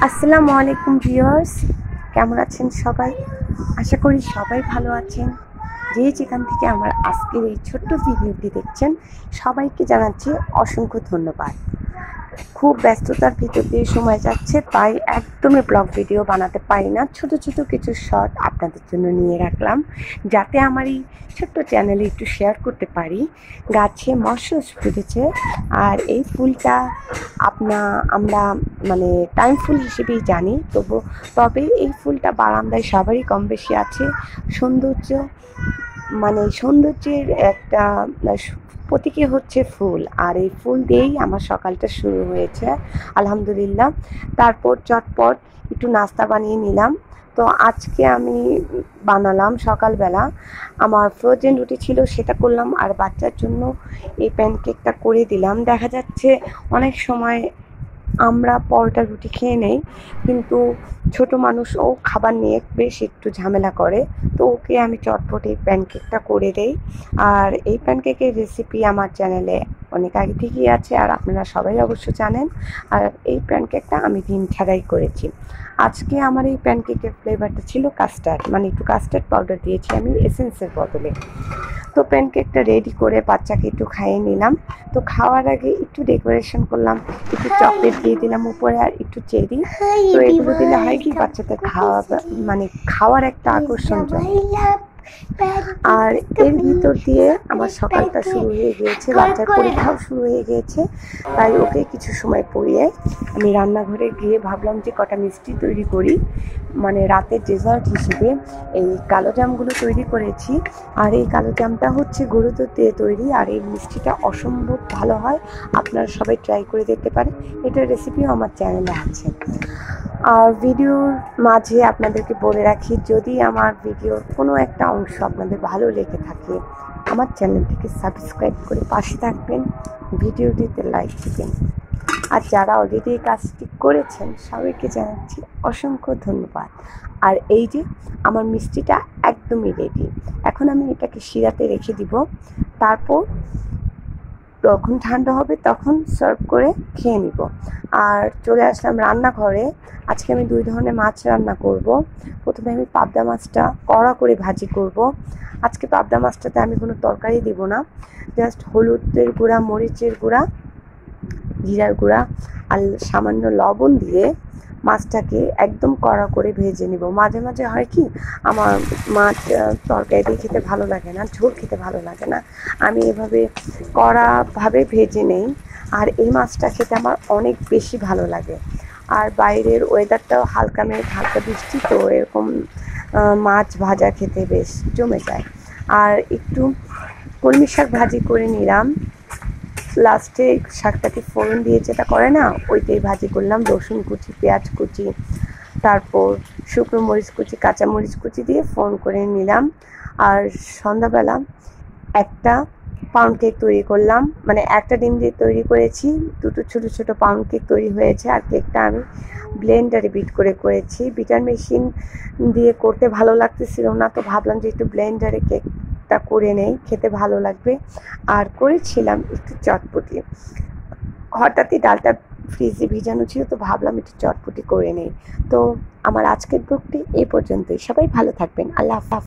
আসসালামু আলাইকুম ভিউয়ার্স, কেমন আছেন সবাই? আশা করি সবাই ভালো আছেন। যেখান থেকে আমার আজকের এই ছোট্ট ভিডিওটি দেখছেন, সবাইকে জানাচ্ছি অসংখ্য ধন্যবাদ। খুব ব্যস্ততার ভিতর দিয়ে সময় যাচ্ছে, তাই একদমই ব্লগ ভিডিও বানাতে পারি না। ছোট ছোট কিছু শর্ট আপনাদের জন্য নিয়ে রাখলাম, যাতে আমার এই ছোট্ট চ্যানেলে একটু শেয়ার করতে পারি। গাছে মশরুম ফুটেছে, আর এই ফুলটা আমরা মানে টাইম ফুল হিসেবেই জানি। তবে এই ফুলটা বারান্দায় সবারই কম বেশি আছে। সৌন্দর্যের একটা প্রতীকী হচ্ছে ফুল, আর এই ফুল দিয়েই আমার সকালটা শুরু হয়েছে আলহামদুলিল্লাহ। তারপর চটপট একটু নাস্তা বানিয়ে নিলাম। তো আজকে আমি বানালাম সকালবেলা, আমার ফ্রোজেন রুটি ছিল, সেটা করলাম, আর বাচ্চার জন্য এই প্যানকেকটা করে দিলাম। দেখা যাচ্ছে অনেক সময় আমরা পরোটা রুটি খেয়ে নেই, কিন্তু ছোট মানুষ ও খাবার নিয়ে বেশ একটু ঝামেলা করে, তো ওকে আমি চটপট এই প্যানকেকটা করে দেই। আর এই প্যানকেকের রেসিপি আমার চ্যানেলে অনেক আগে থেকেই আছে, আর আপনারা সবাই অবশ্য জানেন। আর এই প্যানকেকটা আমি ডিম ছাড়াই করেছি। আজকে আমার এই প্যানকেকের ফ্লেভারটা ছিল কাস্টার্ড, মানে একটু কাস্টার্ড পাউডার দিয়েছি আমি এসেন্সের বদলে। তো প্যানকেকটা রেডি করে বাচ্চাকে একটু খাইয়ে নিলাম। তো খাওয়ার আগে একটু ডেকোরেশন করলাম, একটু চকলেট দিয়ে দিলাম উপরে, আর একটু চেরি। তো এগুলো দিলে হয় কি, বাচ্চাদের খাওয়ার একটা আকর্ষণ জন্মায়। আর এর ভিতর দিয়ে আমার সকালটা শুরু হয়ে গিয়েছে, বাচ্চার পরীক্ষাও শুরু হয়ে গিয়েছে। তাই ওকে কিছু সময় পড়িয়ে আমি রান্নাঘরে গিয়ে ভাবলাম যে কটা মিষ্টি তৈরি করি, মানে রাতের ডেজার্ট হিসেবে এই কালো জামগুলো তৈরি করেছি। আর এই কালো জামটা হচ্ছে গরুর দুধ দিয়ে তৈরি, আর এই মিষ্টিটা অসম্ভব ভালো হয়। আপনারা সবাই ট্রাই করে দেখতে পারেন, এটার রেসিপিও আমার চ্যানেলে আছে। আর ভিডিওর মাঝে আপনাদেরকে বলে রাখি, যদি আমার ভিডিওর কোনো একটা অংশ আপনাদের ভালো লেগে থাকে, আমার চ্যানেলটিকে সাবস্ক্রাইব করে পাশে থাকবেন, ভিডিওটিতে লাইক দিবেন। আর যারা অলরেডি এই কাজটি করেছেন, সবাইকে জানাচ্ছি অসংখ্য ধন্যবাদ। আর এই যে আমার মিষ্টিটা একদমই রেডি। এখন আমি এটাকে শিরাতে রেখে দিব, তারপর যখন ঠান্ডা হবে তখন সার্ভ করে খেয়ে নিব। আর চলে আসলাম রান্নাঘরে। আজকে আমি 2 ধরনের মাছ রান্না করব। প্রথমে আমি পাবদা মাছটা কড়া করে ভাজি করব। আজকে পাবদা মাছটাতে আমি কোনো তরকারি দিব না, জাস্ট হলুদের গুঁড়া, মরিচের গুঁড়া, জিরার গুঁড়া আর সামান্য লবণ দিয়ে মাছটাকে একদম কড়া করে ভেজে নিব। মাঝে মাঝে হয় কি, আমার মাছ তরকারি দিয়ে খেতে ভালো লাগে না, ঝোল খেতে ভালো লাগে না, আমি এভাবে কড়াভাবে ভেজে নেই। আর এই মাছটা খেতে আমার অনেক বেশি ভালো লাগে। আর বাইরের ওয়েদারটাও হালকা মেঘ, হালকা বৃষ্টি, তো এরকম মাছ ভাজা খেতে বেশ জমে যায়। আর একটু কলমি শাক ভাজি করে নিলাম। লাস্টে শাকটাকে ফোড়ন দিয়ে যেটা করে না, ওইটাই ভাজি করলাম। রসুন কুচি, পেঁয়াজ কুচি, তারপর শুকনো মরিচ কুচি, কাঁচা মরিচ কুচি দিয়ে ফোড়ন করে নিলাম। আর সন্ধ্যাবেলা একটা পাউন্ড কেক তৈরি করলাম, মানে একটা ডিম দিয়ে তৈরি করেছি, 2টো ছোট ছোট পাউন্ড কেক তৈরি হয়েছে। আর কেকটা আমি ব্লেন্ডারে বিট করেছি। বিটার মেশিন দিয়ে করতে ভালো লাগতেছিল না, তো ভাবলাম যে একটু ব্লেন্ডারে কেকটা করে নেই, খেতে ভালো লাগবে। আর করেছিলাম একটু চটপটি, হঠাৎই ডালটা ফ্রিজে ভিজানো ছিল, তো ভাবলাম একটু চটপটি করে নেই। তো আমার আজকের ব্লগটি এই পর্যন্তই। সবাই ভালো থাকবেন। আল্লাহ হাফেজ।